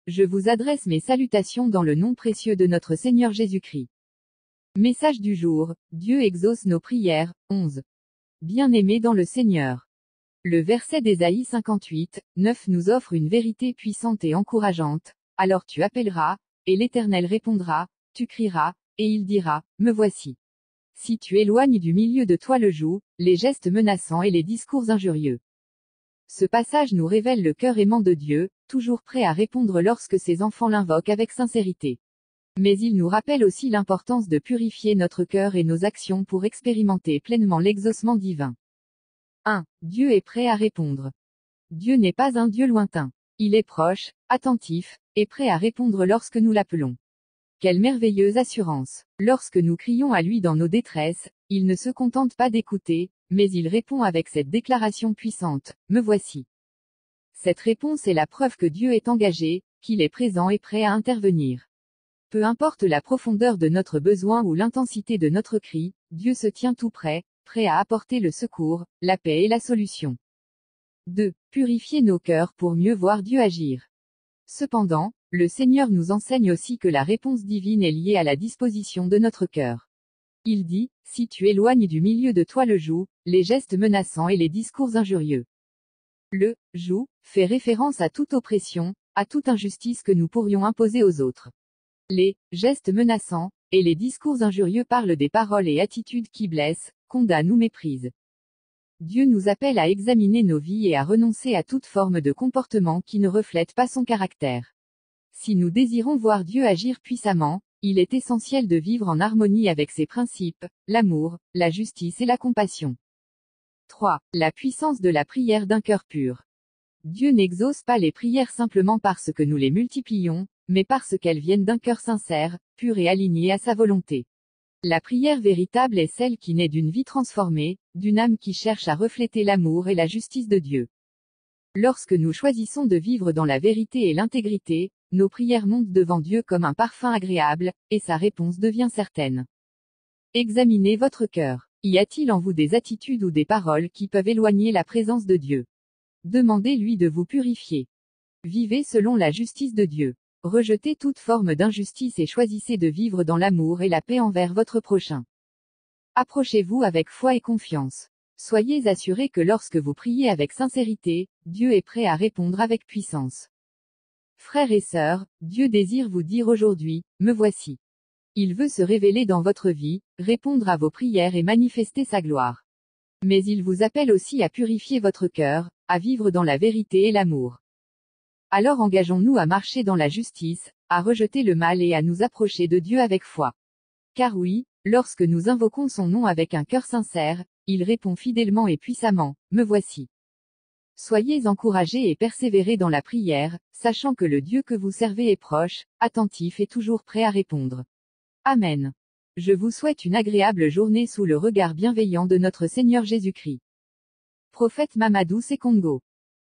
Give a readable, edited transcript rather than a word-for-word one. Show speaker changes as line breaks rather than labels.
Je vous adresse mes salutations dans le nom précieux de notre Seigneur Jésus-Christ. Message du jour, Dieu exauce nos prières, 11. Bien-aimés dans le Seigneur. Le verset d'Ésaïe 58, 9 nous offre une vérité puissante et encourageante. Alors tu appelleras, et l'Éternel répondra, tu crieras, et il dira, me voici. Si tu éloignes du milieu de toi le joug, les gestes menaçants et les discours injurieux. Ce passage nous révèle le cœur aimant de Dieu, toujours prêt à répondre lorsque ses enfants l'invoquent avec sincérité. Mais il nous rappelle aussi l'importance de purifier notre cœur et nos actions pour expérimenter pleinement l'exaucement divin. 1. Dieu est prêt à répondre. Dieu n'est pas un Dieu lointain. Il est proche, attentif, et prêt à répondre lorsque nous l'appelons. Quelle merveilleuse assurance! Lorsque nous crions à lui dans nos détresses, il ne se contente pas d'écouter, mais il répond avec cette déclaration puissante, me voici. Cette réponse est la preuve que Dieu est engagé, qu'il est présent et prêt à intervenir. Peu importe la profondeur de notre besoin ou l'intensité de notre cri, Dieu se tient tout prêt, prêt à apporter le secours, la paix et la solution. 2. Purifier nos cœurs pour mieux voir Dieu agir. Cependant, le Seigneur nous enseigne aussi que la réponse divine est liée à la disposition de notre cœur. Il dit, si tu éloignes du milieu de toi le joug, les gestes menaçants et les discours injurieux. Le joug fait référence à toute oppression, à toute injustice que nous pourrions imposer aux autres. Les gestes menaçants et les discours injurieux parlent des paroles et attitudes qui blessent, condamnent ou méprisent. Dieu nous appelle à examiner nos vies et à renoncer à toute forme de comportement qui ne reflète pas son caractère. Si nous désirons voir Dieu agir puissamment, il est essentiel de vivre en harmonie avec ses principes, l'amour, la justice et la compassion. 3. La puissance de la prière d'un cœur pur. Dieu n'exauce pas les prières simplement parce que nous les multiplions, mais parce qu'elles viennent d'un cœur sincère, pur et aligné à sa volonté. La prière véritable est celle qui naît d'une vie transformée, d'une âme qui cherche à refléter l'amour et la justice de Dieu. Lorsque nous choisissons de vivre dans la vérité et l'intégrité, nos prières montent devant Dieu comme un parfum agréable, et sa réponse devient certaine. Examinez votre cœur. Y a-t-il en vous des attitudes ou des paroles qui peuvent éloigner la présence de Dieu? Demandez-lui de vous purifier. Vivez selon la justice de Dieu. Rejetez toute forme d'injustice et choisissez de vivre dans l'amour et la paix envers votre prochain. Approchez-vous avec foi et confiance. Soyez assurés que lorsque vous priez avec sincérité, Dieu est prêt à répondre avec puissance. Frères et sœurs, Dieu désire vous dire aujourd'hui, me voici. Il veut se révéler dans votre vie, répondre à vos prières et manifester sa gloire. Mais il vous appelle aussi à purifier votre cœur, à vivre dans la vérité et l'amour. Alors engageons-nous à marcher dans la justice, à rejeter le mal et à nous approcher de Dieu avec foi. Car oui, lorsque nous invoquons son nom avec un cœur sincère, il répond fidèlement et puissamment, me voici. Soyez encouragés et persévérez dans la prière, sachant que le Dieu que vous servez est proche, attentif et toujours prêt à répondre. Amen. Je vous souhaite une agréable journée sous le regard bienveillant de notre Seigneur Jésus-Christ. Prophète Mamadou Sekongo.